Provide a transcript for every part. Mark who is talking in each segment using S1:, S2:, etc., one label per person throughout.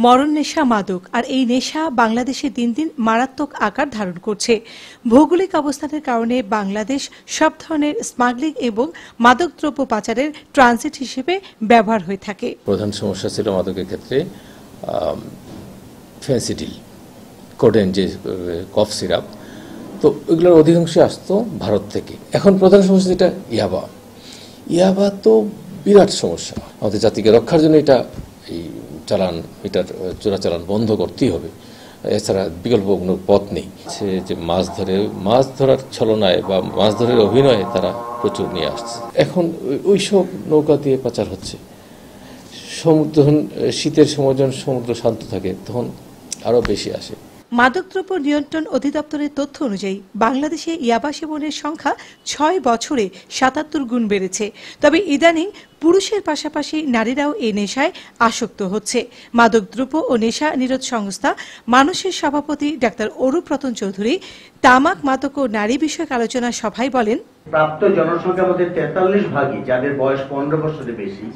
S1: মরণ নেশা মাদক, আর এই নেশা বাংলাদেশে দিন দিন মারাত্মক আকার ধারণ করছে। ভৌগোলিক অবস্থানের কারণে বাংলাদেশ সব ধরনের স্মাগলিং এবং মাদকদ্রব্য পাচারের ট্রানজিট হিসেবে ব্যবহার হয়ে থাকে।
S2: প্রধান সমস্যা ছিল মাদকের ক্ষেত্রে ফেন্সিডিল, কোডেন, যে কফ সিরাপ, তো এগুলোর অধিকাংশ আসতো ভারত থেকে। এখন প্রধান সমস্যা যেটা ইয়াবা তো বিরাট সমস্যা। আমাদের জাতিকে রক্ষার জন্য এটার চোরাচালান বন্ধ করতেই হবে, এছাড়া বিকল্প কোনো পথ নেই। সে যে মাছ ধরার ছলনায় বা মাছ ধরার অভিনয়ে তারা প্রচুর নিয়ে আসছে। এখন ওইসব নৌকা দিয়ে পাচার হচ্ছে। যখন শীতের সময় যখন সমুদ্র শান্ত থাকে তখন আরো বেশি আসে।
S1: মাদকদ্রব্য নিয়ন্ত্রণ অধিদপ্তরের তথ্য অনুযায়ী বাংলাদেশে ইয়াবা সেবনের সংখ্যা 6 বছরে 77 গুণ বেড়েছে। তবে ইদানিং পুরুষের পাশাপাশি নারীরাও এই নেশায় আসক্ত হচ্ছে। মাদকদ্রব্য ও নেশা নিরোধ সংস্থা মানুষের সভাপতি ডাক্তার অরূপ রতন চৌধুরী তামাক, মাদক ও নারী বিষয়ক আলোচনা সভায় বলেন,
S3: প্রাপ্ত জনসংখ্যার মধ্যে 43% যাদের বয়স 15 বছরের বেশি,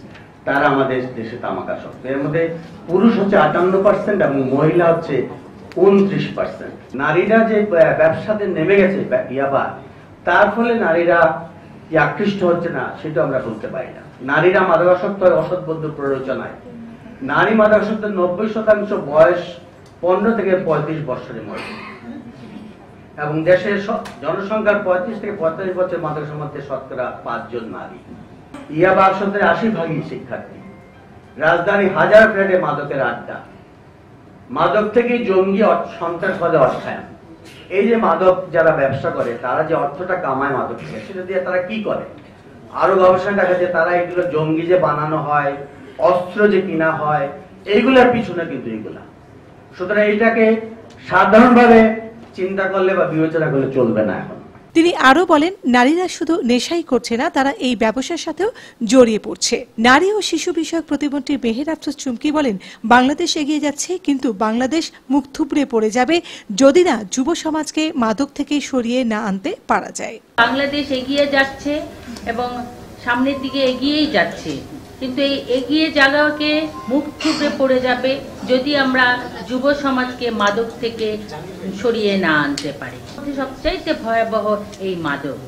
S3: তারা আমাদের দেশে তামাক আসক্ত। এর মধ্যে পুরুষ হচ্ছে 58% এবং মহিলা হচ্ছে 29%। নারীরা যে ব্যবসাতে নেমে গেছে ইয়াবা, তার ফলে নারীরা আকৃষ্ট হচ্ছে না সেটা আমরা বলতে পারি না। নারীরা মাদকাসক্ত হয় অসৎ প্ররোচনায়। নারী মাদকাসক্তের 90% বয়স 15 থেকে 35 বছরের মধ্যে, এবং দেশের জনসংখ্যার 35 থেকে 45 বছর মাদকের মধ্যে শতকরা 5 জন নারী। ইয়াবা আসক্তের 80% শিক্ষার্থী। রাজধানী হাজার ফ্ল্যাটে মাদকের আড্ডা। মাদক থেকে জঙ্গি সন্ত্রাসবাদে অর্থায়ন। এই যে মাদক যারা ব্যবসা করে, তারা যে অর্থটা কামায় মাদক থেকে, সেটা দিয়ে তারা কি করে? আরো গবেষণা দেখা যায় তারা এগুলো জঙ্গি যে বানানো হয়, অস্ত্র যে কিনা হয়, এইগুলোর পিছনে কিন্তু এগুলা। সুতরাং এটাকে সাধারণভাবে চিন্তা করলে বা বিবেচনা করলে চলবে না। এখন
S1: তিনি আরো বলেন, নারীরা শুধু নেশাই করছে না, তারা এই ব্যবসার সাথেও জড়িয়ে পড়ছে। নারী ও শিশু বিষয়ক প্রতিমন্ত্রী মেহের আফরোজ চুমকি বলেন, বাংলাদেশ এগিয়ে যাচ্ছে, কিন্তু বাংলাদেশ মুখ থুবড়ে পড়ে যাবে যদি না যুব সমাজকে মাদক থেকে সরিয়ে না আনতে পারা যায়।
S4: বাংলাদেশ এগিয়ে যাচ্ছে এবং সামনের দিকে এগিয়েই যাচ্ছে, কিন্তু এই এগিয়ে যাওয়াকে মুখ থুবড়ে পড়ে যাবে যদি আমরা যুব সমাজকে মাদক থেকে সরিয়ে না আনতে পারি। সবচাইতে ভয়াবহ এই মাদক।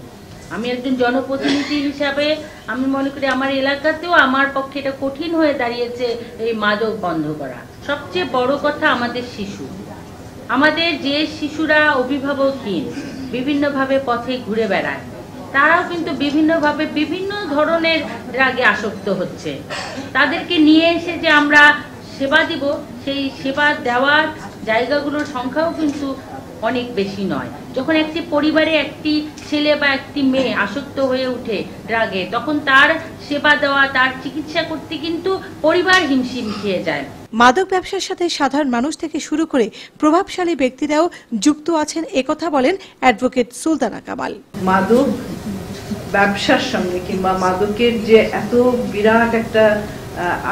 S4: আমি একজন জনপ্রতিনিধি হিসাবে আমি মনে করি আমার এলাকাতেও আমার পক্ষে এটা কঠিন হয়ে দাঁড়িয়েছে এই মাদক বন্ধ করা। সবচেয়ে বড় কথা আমাদের শিশু, আমাদের যে শিশুরা অভিভাবকহীন, বিভিন্নভাবে পথে ঘুরে বেড়ায়, তারাও কিন্তু বিভিন্নভাবে বিভিন্ন ধরনের রাগে আসক্ত হচ্ছে। তাদেরকে নিয়ে এসে যে আমরা সেবা দিব, সেই সেবা দেওয়ার জায়গাগুলোর সংখ্যাও কিন্তু অনেক বেশি নয়। যখন একটি পরিবারে একটি ছেলে বা একটি মেয়ে আসক্ত হয়ে ওঠে ড্রাগে, তখন তার সেবা দেওয়া, তার চিকিৎসা করতে কিন্তু পরিবার হিমশিম খেয়ে যায়।
S1: মাদক ব্যবসার সাথে সাধারণ মানুষ থেকে শুরু করে প্রভাবশালী ব্যক্তিরাও যুক্ত আছেন, একথা বলেন অ্যাডভোকেট সুলতানা কামাল।
S5: মাদক ব্যবসার সঙ্গে কিংবা মাদকের যে এত বিরাট একটা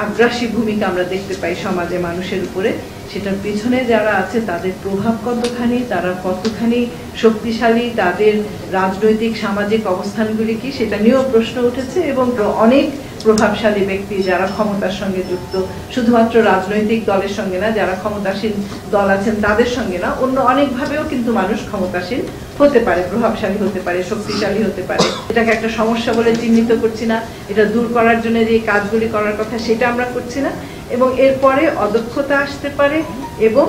S5: আগ্রাসী ভূমিকা আমরা দেখতে পাই সমাজে মানুষের উপরে, সেটার পিছনে যারা আছে তাদের প্রভাব কতখানি, তারা কতখানি শক্তিশালী, তাদের রাজনৈতিক সামাজিক অবস্থানগুলি কি, সেটা নিয়েও প্রশ্ন উঠেছে। এবং অনেক প্রভাবশালী ব্যক্তি যারা ক্ষমতার সঙ্গে যুক্ত, শুধুমাত্র রাজনৈতিক দলের সঙ্গে না, যারা ক্ষমতাসীন দল আছেন তাদের সঙ্গে না, অন্য অনেকভাবেও কিন্তু মানুষ ক্ষমতাসীন হতে পারে, প্রভাবশালী হতে পারে, শক্তিশালী হতে পারে। এটাকে একটা সমস্যা বলে চিহ্নিত করছি না, এটা দূর করার জন্য যে কাজগুলি করার কথা সেটা আমরা করছি না। এবং এরপরে অদক্ষতা আসতে পারে এবং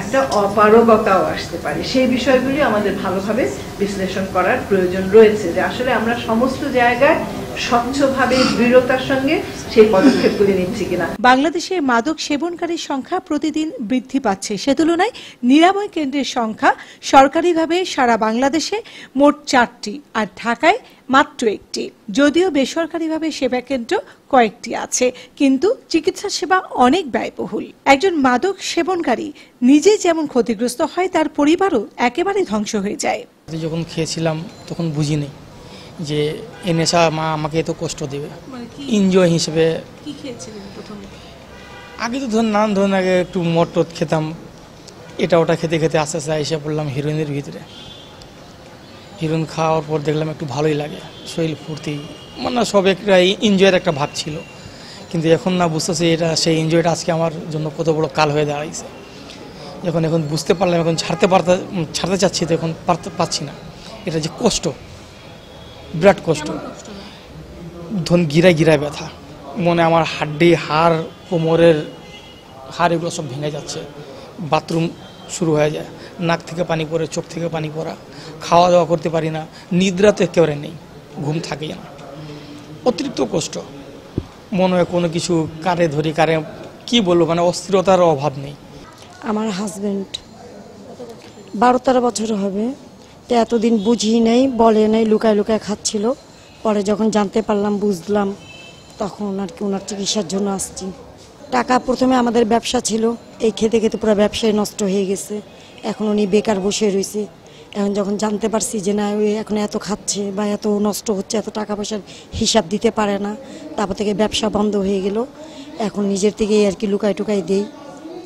S5: একটা অপারগতাও আসতে পারে। সেই বিষয়গুলি আমাদের ভালোভাবে বিশ্লেষণ করার প্রয়োজন রয়েছে, যে আসলে আমরা সমস্ত জায়গায় স্বচ্ছভাবে দৃঢ়তার সঙ্গে সেই পদক্ষেপগুলি নিচ্ছি কিনা।
S1: বাংলাদেশে মাদক সেবনকারীর সংখ্যা প্রতিদিন বৃদ্ধি পাচ্ছে। সে তুলনায় নিরাময় কেন্দ্রের সংখ্যা সরকারিভাবে সারা বাংলাদেশে মোট 4টি, আর ঢাকায় মাত্র 1টি। যদিও বেসরকারিভাবে সেবা কেন্দ্র কয়েকটি আছে, কিন্তু চিকিৎসা সেবা অনেক ব্যয়বহুল। একজন মাদক সেবনকারী নিজে যেমন ক্ষতিগ্রস্ত হয়, তার পরিবারও একেবারে ধ্বংস হয়ে যায়।
S6: যখন খেয়েছিলাম তখন বুঝিনি যে এই নেশা মা আমাকে এত কষ্ট দেবে। এনজয় হিসেবে
S1: কি খেয়েছিলেন প্রথমে?
S6: আগে তো নানান ধরনের, আগে একটু মদ খেতাম, এটা ওটা খেতে খেতে আস্তে আস্তে এসে পড়লাম হিরোইনের ভিতরে। হিরোইন খাওয়ার পর দেখলাম একটু ভালোই লাগে, শরীর ফুর্তি, মানে সব একটা এনজয়ের একটা ভাব ছিল। কিন্তু এখন না বুঝতেছি এটা সেই এনজয়টা আজকে আমার জন্য কত বড় কাল হয়ে দাঁড়াইছে। এখন বুঝতে পারলাম, এখন ছাড়তে চাচ্ছি তো এখন পাচ্ছি না। এটা যে কষ্ট, বিরাট কষ্ট, গিরায় ব্যথা, মনে আমার হাড্ডি, হাড়, কোমরের হাড় এগুলো সব ভেঙে যাচ্ছে, বাথরুম শুরু হয়ে যায়, নাক থেকে পানি পড়ে, চোখ থেকে পানি পড়া, খাওয়া দাওয়া করতে পারি না, নিদ্রা তো একেবারে নেই, ঘুম থাকেই না, অতিরিক্ত কষ্ট। মনে হয় কোনো কিছু কারে ধরি, কারে কি বলবো, মানে অস্থিরতার অভাব নেই।
S7: আমার হাজবেন্ড 12-13 বছর হবে, তো এতদিন বুঝি নাই, বলে নাই, লুকায় লুকায় খাচ্ছিল। পরে যখন জানতে পারলাম, বুঝলাম, তখন আর কি ওনার চিকিৎসার জন্য আসছি। টাকা প্রথমে আমাদের ব্যবসা ছিল, এই খেতে খেতে পুরো ব্যবসায় নষ্ট হয়ে গেছে। এখন উনি বেকার বসে রয়েছে। এখন যখন জানতে পারছি যে না, ওই এখন এত খাচ্ছে বা এত নষ্ট হচ্ছে, এত টাকা পয়সার হিসাব দিতে পারে না, তারপর থেকে ব্যবসা বন্ধ হয়ে গেল। এখন নিজের থেকেই আর কি লুকাই টুকাই দেই,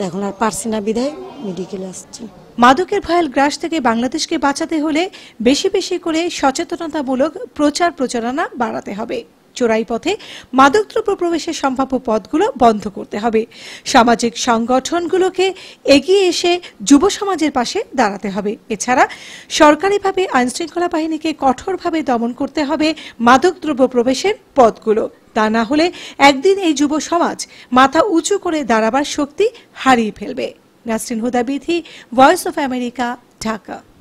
S7: এখন আর পারছি না, বিধায় মেডিকেলে আসছি।
S1: মাদকের ভয়াল গ্রাস থেকে বাংলাদেশকে বাঁচাতে হলে বেশি বেশি করে সচেতনতামূলক প্রচারণা বাড়াতে হবে। চোরাই পথে মাদকদ্রব্য প্রবেশের সম্ভাব্য পথগুলো বন্ধ করতে হবে। সামাজিক সংগঠনগুলোকে এগিয়ে এসে যুব সমাজের পাশে দাঁড়াতে হবে। এছাড়া সরকারিভাবে আইনশৃঙ্খলা বাহিনীকে কঠোরভাবে দমন করতে হবে মাদকদ্রব্য প্রবেশের পথগুলো। তা না হলে একদিন এই যুব সমাজ মাথা উঁচু করে দাঁড়াবার শক্তি হারিয়ে ফেলবে। Nasrin Huda Bithi, Voice of America, Dhaka.